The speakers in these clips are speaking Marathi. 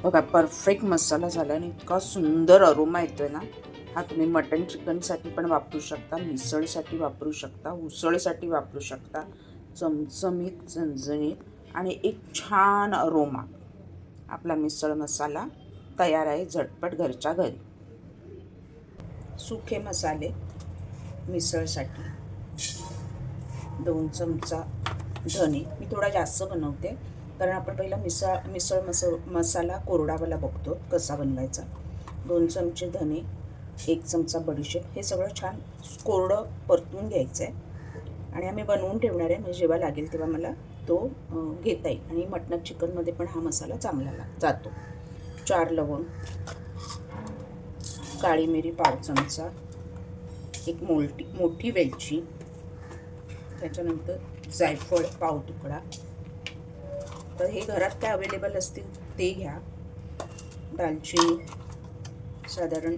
बघा, परफेक्ट मसाला झाला आणि इतका सुंदर अरोमा येतोय ना. हा तुम्ही मटन चिकनसाठी पण वापरू शकता, मिसळसाठी वापरू शकता, उसळसाठी वापरू शकता. चमचमीत, झणझणीत आणि एक छान अरोमा. आपला मिसळ मसाला तयार आहे झटपट घरच्या घरी. सुखे मसाले मिसळसाठी 2 चमचा धने. मी थोडा जास्त बनवते कारण आपण पहिला मिसळ मसाला कोरडावाला बघतो कसा बनवायचा. 2 चमचे धने, 1 चमचा बडीशेप. हे सगळं छान कोरडं परतून घ्यायचं आहे आणि आम्ही बनवून ठेवणार आहे, म्हणजे जेव्हा लागेल तेव्हा मला तो घेता येईल. आणि मटण चिकनमध्ये पण हा मसाला चांगला जातो. 4 लवंग, काळी मिरी पाव चमचा, एक मोठी वेलची, त्याच्यानंतर जायफळ पाव तुकडा. तर हे घरात काय अवेलेबल असतील ते घ्या. दालचिनी साधारण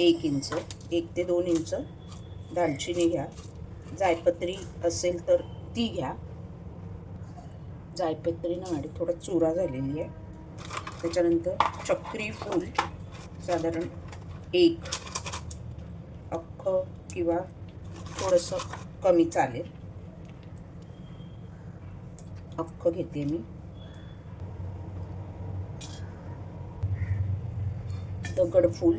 1 इंच, 1 ते 2 इंच दालचिनी घ्या. जायपत्री असेल तर ती घ्या. जायपत्रीनं माझी थोडा चुरा झालेली आहे. त्याच्यानंतर चक्री फूल साधारण 1 अख्खं किंवा थोडंसं कमी चालेल, अख्खं घेते मी. दगडफूल,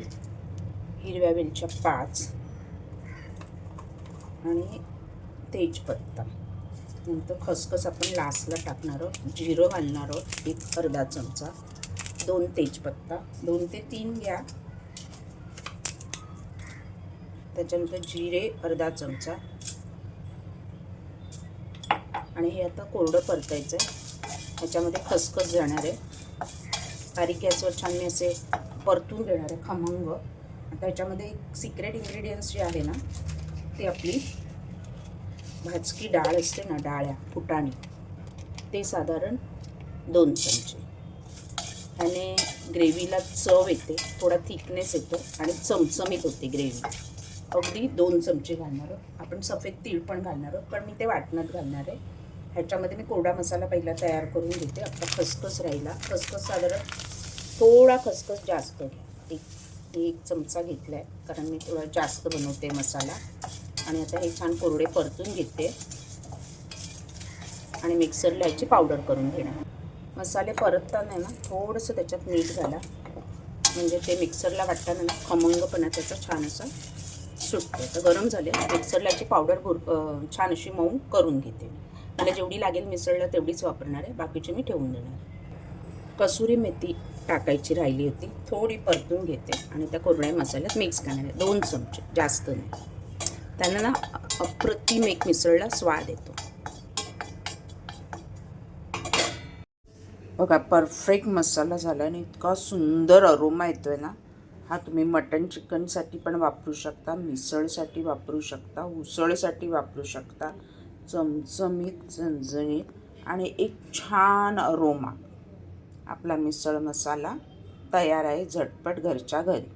हिरव्या वेलच्या 5 आणि तेजपत्ता. नंतर खसखस आपण लास्टला टाकणार आहोत. जिरं घालणार आहोत 1 अर्धा चमचा. 2 तेजपत्ता, 2 ते 3 घ्या. त्याच्यानंतर जिरे अर्धा चमचा. आणि हे आता कोरडं परतायचं आहे. ह्याच्यामध्ये खसखस जाणार आहे. बारीक गॅसवर छान मी असे परतून घेणार आहे खमंग. आता ह्याच्यामध्ये एक सिक्रेट इन्ग्रेडियंट्स जे आहे ना, ते आपली भाजकी डाळ असते ना, डाळ्या फुटाणे, ते साधारण 2 चमचे. ह्याने ग्रेव्हीला चव येते, थोडा थिकनेस येतो आणि चमचमीत होते ग्रेव्ही. अगदी 2 चमचे घालणार आहोत. आपण सफेद तीळ पण घालणार आहोत, पण मी ते वाटणात घालणार आहे. ह्याच्यामध्ये मी कोरडा मसाला पहिला तयार करून घेते. आता खसखस राहिला. खसखस साधारण थोडा खसखस जास्त घ्या. 1 चमचा घेतला आहे कारण मी थोडा जास्त बनवते मसाला. आणि आता हे छान कोरडे परतून घेते आणि मिक्सरला ह्याची पावडर करून घेणार. मसाले परतताना ना थोडंसं त्याच्यात मीठ घाला, म्हणजे ते मिक्सरला वाटताना ना खमंगपणा त्याचा छान असा सुटतो. तर गरम झाले. मिक्सरला याची पावडर छान अशी मऊ करून घेते. मला जेवढी लागेल मिसळला तेवढीच वापरणार आहे, बाकीचे मी ठेवून देणार. कसुरी मेथी टाकायची राहिली होती, थोडी परतून घेते आणि त्या कोरड्या मसाल्यात मिक्स करणार आहे. 2 चमचे, जास्त नाही. त्यानं ना अप्रतिम एक मिसळला स्वाद येतो. बघा, परफेक्ट मसाला झाला आणि इतका सुंदर अरोमा येतोय ना. हा तुम्ही मटन चिकनसाठी पण वापरू शकता, मिसळसाठी वापरू शकता, उसळसाठी वापरू शकता. चमचमीत, झणझणीत आणि एक छान अरोमा. आपला मिसळ मसाला तयार आहे झटपट घरच्या घरी.